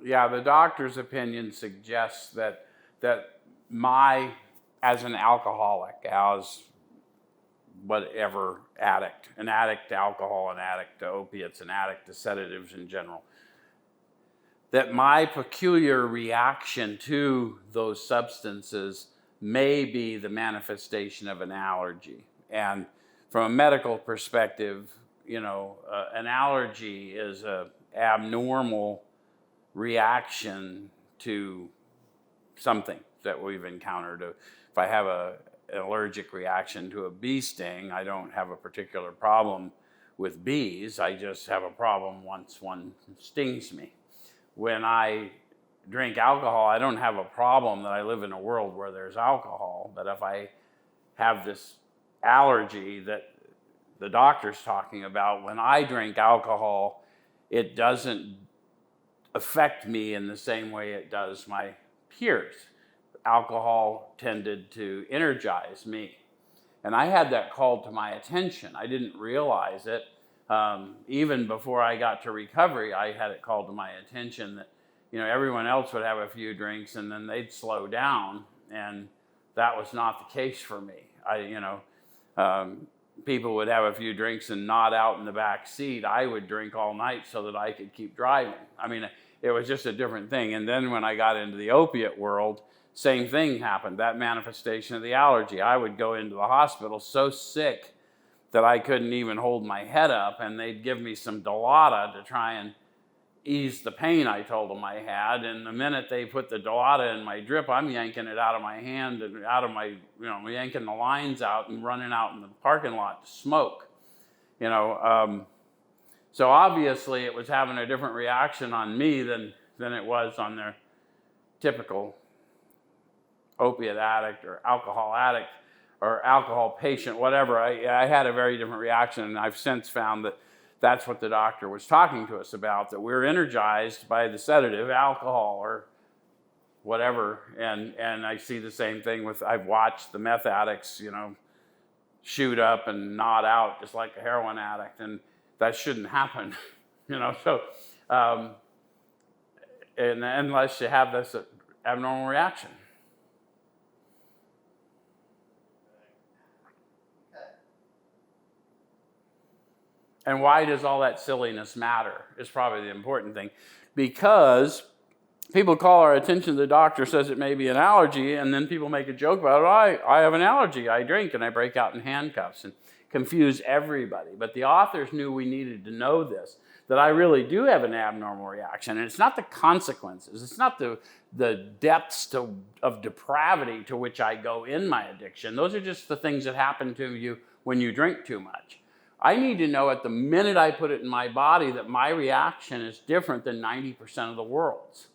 Yeah, the doctor's opinion suggests that as an alcoholic, as whatever addict, an addict to alcohol, an addict to opiates, an addict to sedatives in general, that my peculiar reaction to those substances may be the manifestation of an allergy. And from a medical perspective, an allergy is an abnormal reaction to something that we've encountered. If I have an allergic reaction to a bee sting, I don't have a particular problem with bees. I just have a problem once one stings me. When I drink alcohol, I don't have a problem that I live in a world where there's alcohol. But if I have this allergy that the doctor's talking about, when I drink alcohol, it doesn't affect me in the same way it does my peers. Alcohol tended to energize me. And I had that called to my attention. I didn't realize it. Even before I got to recovery, I had it called to my attention that, everyone else would have a few drinks and then they'd slow down. And that was not the case for me. People would have a few drinks and nod out in the back seat. I would drink all night so that I could keep driving. It was just a different thing. And then when I got into the opiate world, same thing happened, that manifestation of the allergy. I would go into the hospital so sick that I couldn't even hold my head up, and they'd give me some Dilaudid to try and ease the pain I told them I had. And the minute they put the Dilaudid in my drip, I'm yanking it out of my hand and out of my, yanking the lines out and running out in the parking lot to smoke. So obviously it was having a different reaction on me than it was on their typical opiate addict or alcohol patient, whatever. I had a very different reaction, and I've since found that that's what the doctor was talking to us about, that we're energized by the sedative, alcohol or whatever. And I see the same thing I've watched the meth addicts, shoot up and nod out just like a heroin addict, and that shouldn't happen, So, and unless you have this abnormal reaction. And why does all that silliness matter is probably the important thing. Because people call our attention, the doctor says it may be an allergy, and then people make a joke about it. I have an allergy, I drink, and I break out in handcuffs and confuse everybody. But the authors knew we needed to know this, that I really do have an abnormal reaction. And it's not the consequences. It's not the depths of depravity to which I go in my addiction. Those are just the things that happen to you when you drink too much. I need to know at the minute I put it in my body that my reaction is different than 90% of the world's.